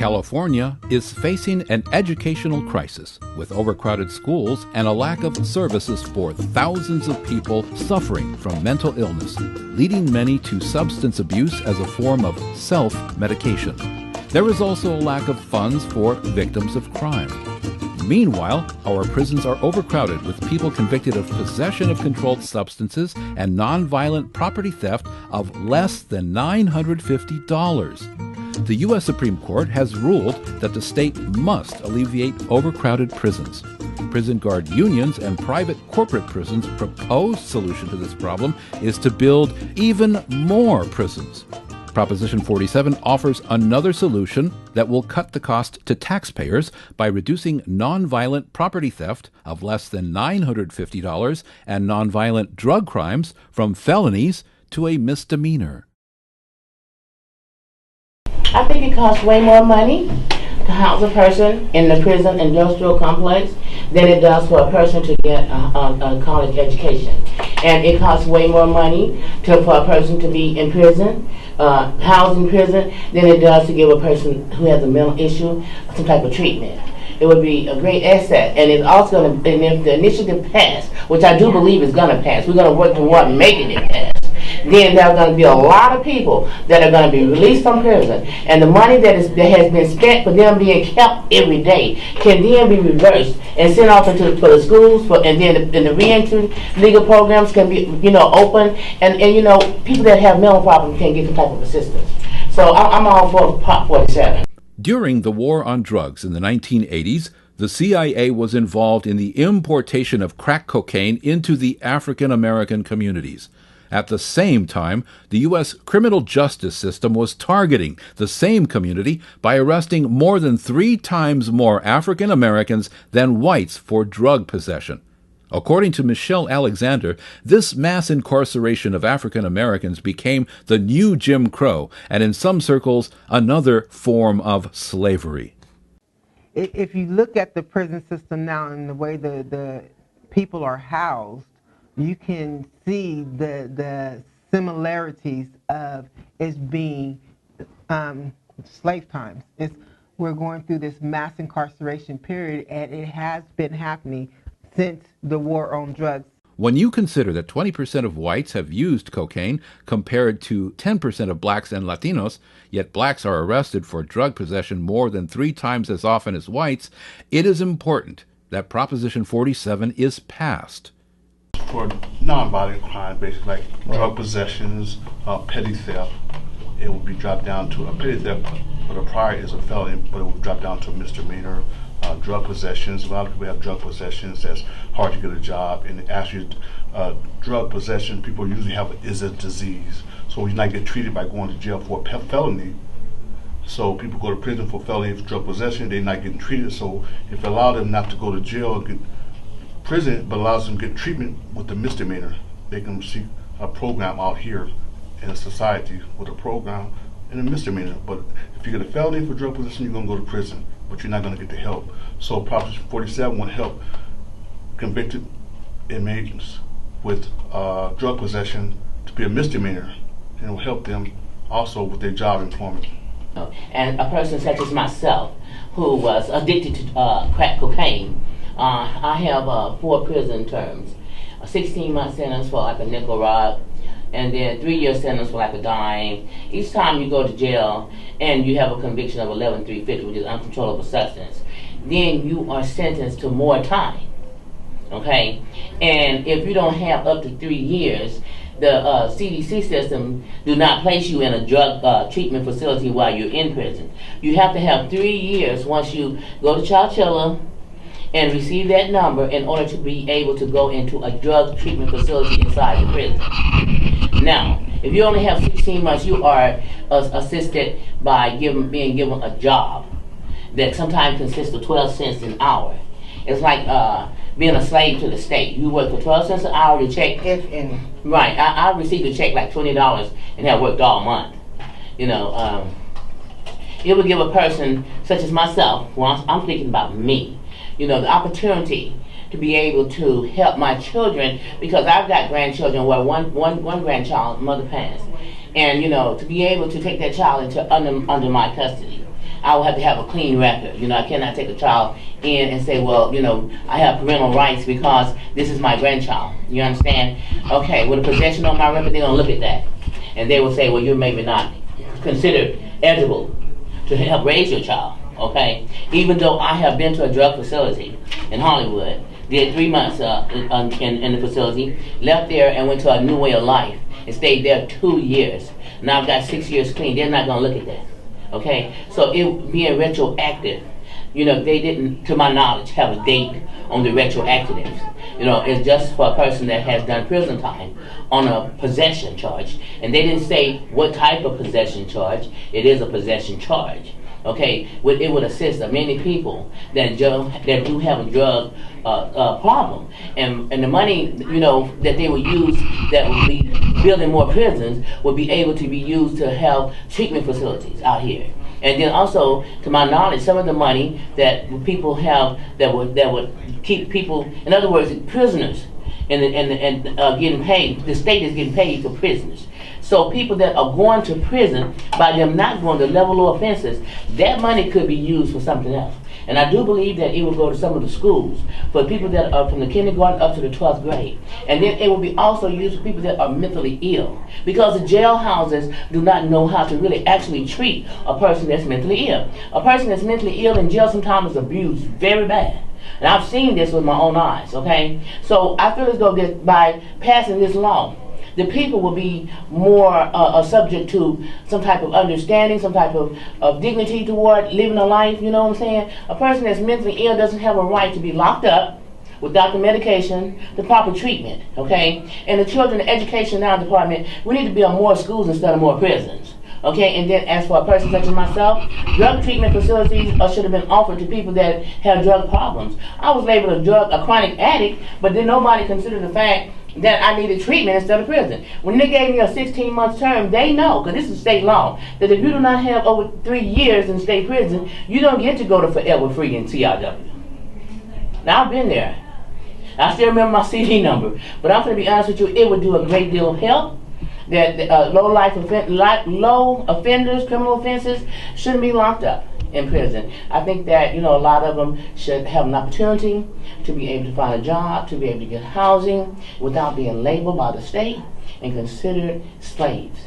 California is facing an educational crisis with overcrowded schools and a lack of services for thousands of people suffering from mental illness, leading many to substance abuse as a form of self-medication. There is also a lack of funds for victims of crime. Meanwhile, our prisons are overcrowded with people convicted of possession of controlled substances and nonviolent property theft of less than $950. The U.S. Supreme Court has ruled that the state must alleviate overcrowded prisons. Prison guard unions and private corporate prisons' proposed solution to this problem is to build even more prisons. Proposition 47 offers another solution that will cut the cost to taxpayers by reducing nonviolent property theft of less than $950 and nonviolent drug crimes from felonies to a misdemeanor. I think it costs way more money to house a person in the prison industrial complex than it does for a person to get a college education. And it costs way more money for a person to be in prison, housed in prison, than it does to give a person who has a mental issue some type of treatment. It would be a great asset, and it's also going to, and if the initiative passed, which I do believe is going to pass, we're going to work toward making it pass, then there's going to be a lot of people that are going to be released from prison, and the money that has been spent for them being kept every day can then be reversed and sent off for the schools, and then the reentry legal programs can be open, and people that have mental problems can get some type of assistance. So I'm all for Prop 47. During the war on drugs in the 1980s, the CIA was involved in the importation of crack cocaine into the African American communities. At the same time, the U.S. criminal justice system was targeting the same community by arresting more than 3 times more African Americans than whites for drug possession. According to Michelle Alexander, this mass incarceration of African Americans became the new Jim Crow, and in some circles, another form of slavery. If you look at the prison system now and the way the people are housed, you can see the similarities of it being slave times. We're going through this mass incarceration period, and it has been happening since the war on drugs. When you consider that 20% of whites have used cocaine compared to 10% of blacks and Latinos, yet blacks are arrested for drug possession more than 3 times as often as whites, it is important that Proposition 47 is passed. For non-violent crime, basically like drug possessions, petty theft, it will be dropped down to a petty theft, but a prior is a felony, but it will drop down to a misdemeanor. Drug possessions, a lot of people have drug possessions that's hard to get a job, and actually drug possession, people usually have is a disease, so you not get treated by going to jail for a felony. So people go to prison for felony drug possession, they're not getting treated, so if it allow them not to go to jail and get prison, but allows them to get treatment with the misdemeanor, they can see a program out here in a society with a program and a misdemeanor. But if you get a felony for drug possession, you're going to go to prison, but you're not going to get the help. So Proposition 47 will help convicted inmates with drug possession to be a misdemeanor, and it will help them also with their job employment. And a person such as myself who was addicted to crack cocaine, I have 4 prison terms, a 16-month sentence for like a nickel rock, and then 3-year sentence for like a dime. Each time you go to jail and you have a conviction of 11-350, which is uncontrollable substance, then you are sentenced to more time. Okay, and if you don't have up to 3 years, the CDC system do not place you in a drug treatment facility while you're in prison. You have to have 3 years once you go to Chowchilla and receive that number in order to be able to go into a drug treatment facility inside the prison. Now, if you only have 16 months, you are assisted by being given a job that sometimes consists of 12 cents an hour. It's like being a slave to the state. You work for 12 cents an hour, your check. If any. Right. I received a check like $20 and have worked all month. It would give a person such as myself, well, I'm thinking about me, the opportunity to be able to help my children, because I've got grandchildren where one grandchild mother passed, and to be able to take that child into under my custody. I will have to have a clean record. You know, I cannot take a child in and say, well, you know, I have parental rights because this is my grandchild. You understand? Okay, with a possession on my record, they're going to look at that. And they will say, well, you're maybe not considered eligible to help raise your child. Okay? Even though I have been to a drug facility in Hollywood, did 3 months in the facility, left there and went to a new way of life and stayed there 2 years. Now I've got 6 years clean. They're not going to look at that. Okay? So it being retroactive, you know, they didn't, to my knowledge, have a date on the retroactiveness. You know, it's just for a person that has done prison time on a possession charge. And they didn't say what type of possession charge. It is a possession charge. Okay, it would assist many people that do have a drug problem, and the money, you know, that they would use, that would be building more prisons, would be able to be used to have treatment facilities out here. And then also, to my knowledge, some of the money that people have that would keep people, in other words, prisoners, and getting paid. The state is getting paid for prisoners. So people that are going to prison, by them not going to level of offenses, that money could be used for something else. And I do believe that it will go to some of the schools for people that are from the kindergarten up to the 12th grade. And then it will be also used for people that are mentally ill. Because the jail houses do not know how to really actually treat a person that's mentally ill. A person that's mentally ill in jail sometimes is abused very bad. And I've seen this with my own eyes, okay? So I feel as though that by passing this law, the people will be more subject to some type of understanding, some type of dignity toward living a life, you know what I'm saying? A person that's mentally ill doesn't have a right to be locked up without the medication, the proper treatment, okay? And the children education now department, we need to build more schools instead of more prisons. Okay, and then as for a person such as myself, drug treatment facilities should have been offered to people that have drug problems. I was labeled a chronic addict, but then nobody considered the fact that I needed treatment instead of prison. When they gave me a 16-month term, they know, because this is state law, that if you do not have over 3 years in state prison, you don't get to go to forever free in TRW. Now, I've been there. I still remember my CD number, but I'm going to be honest with you, it would do a great deal of help. That low offenders, criminal offenses, shouldn't be locked up in prison. I think that, you know, a lot of them should have an opportunity to be able to find a job, to be able to get housing without being labeled by the state and considered slaves.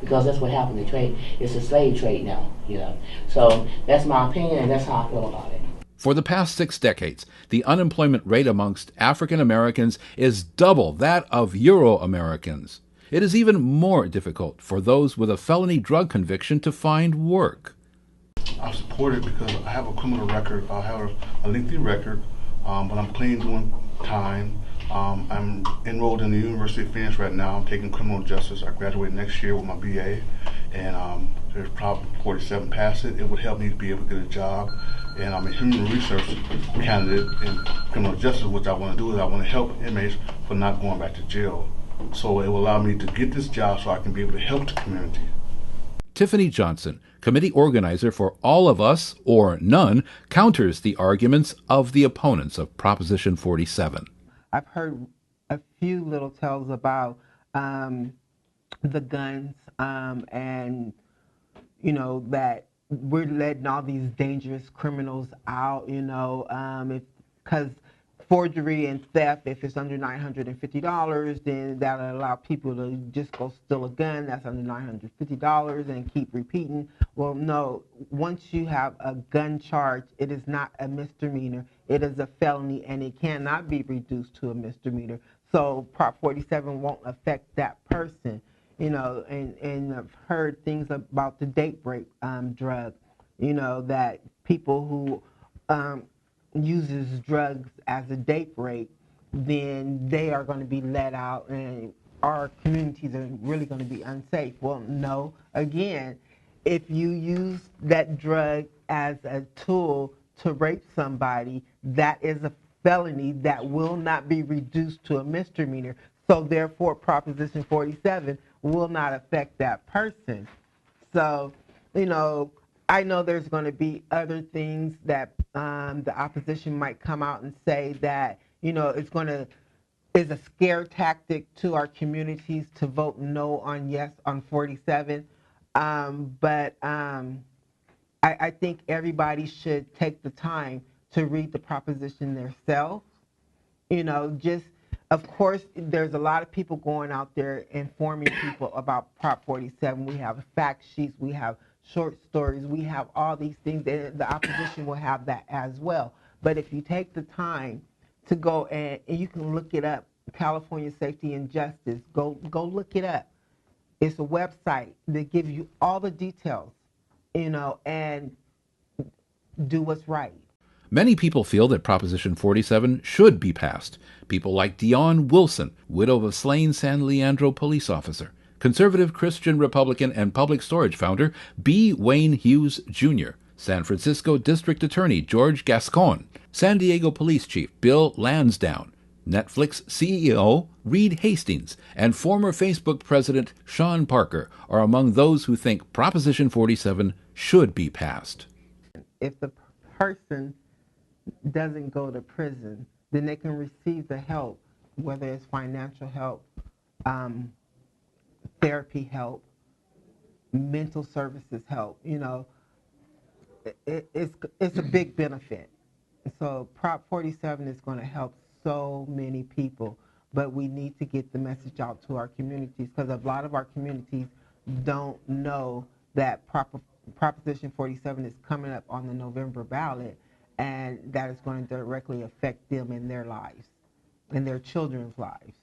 Because that's what happened in trade. It's a slave trade now, you know. So that's my opinion, and that's how I feel about it. For the past 6 decades, the unemployment rate amongst African Americans is double that of Euro Americans. It is even more difficult for those with a felony drug conviction to find work. I support it because I have a criminal record. I have a lengthy record, but I'm clean doing time. I'm enrolled in the University of Phoenix right now. I'm taking criminal justice. I graduate next year with my BA, and there's probably 47 pass it. It would help me to be able to get a job. And I'm a human research candidate in criminal justice. What I want to do is I want to help inmates for not going back to jail. So it will allow me to get this job so I can be able to help the community. Tiffany Johnson, committee organizer for All of Us or None, counters the arguments of the opponents of Proposition 47. I've heard a few little tales about the guns and, you know, that we're letting all these dangerous criminals out, you know, because forgery and theft, if it's under $950, then that'll allow people to just go steal a gun that's under $950 and keep repeating. Well, no, once you have a gun charge, it is not a misdemeanor. It is a felony, and it cannot be reduced to a misdemeanor. So Prop 47 won't affect that person, you know, and I've heard things about the date rape drug, you know, that people who uses drugs as a date rape, then they are going to be let out and our communities are really going to be unsafe. Well, no. Again, if you use that drug as a tool to rape somebody, that is a felony that will not be reduced to a misdemeanor. So therefore, Proposition 47 will not affect that person. So, you know, I know there's going to be other things that the opposition might come out and say that, you know, is a scare tactic to our communities to vote no on yes on 47. But I I think everybody should take the time to read the proposition themselves. You know, just, of course, there's a lot of people going out there informing people about Prop 47. We have fact sheets, we have short stories, we have all these things, and the opposition will have that as well. But if you take the time to go and you can look it up, California Safety and Justice, go look it up. It's a website that gives you all the details, you know, and do what's right. Many people feel that Proposition 47 should be passed. People like Dionne Wilson, widow of a slain San Leandro police officer. Conservative Christian Republican and Public Storage founder B. Wayne Hughes, Jr., San Francisco District Attorney George Gascon, San Diego Police Chief Bill Lansdowne, Netflix CEO Reed Hastings, and former Facebook President Sean Parker are among those who think Proposition 47 should be passed. If the person doesn't go to prison, then they can receive the help, whether it's financial help, therapy help, mental services help. You know, it's a big benefit. So Prop 47 is going to help so many people, but we need to get the message out to our communities, because a lot of our communities don't know that Proposition 47 is coming up on the November ballot, and that is going to directly affect them in their lives, in their children's lives.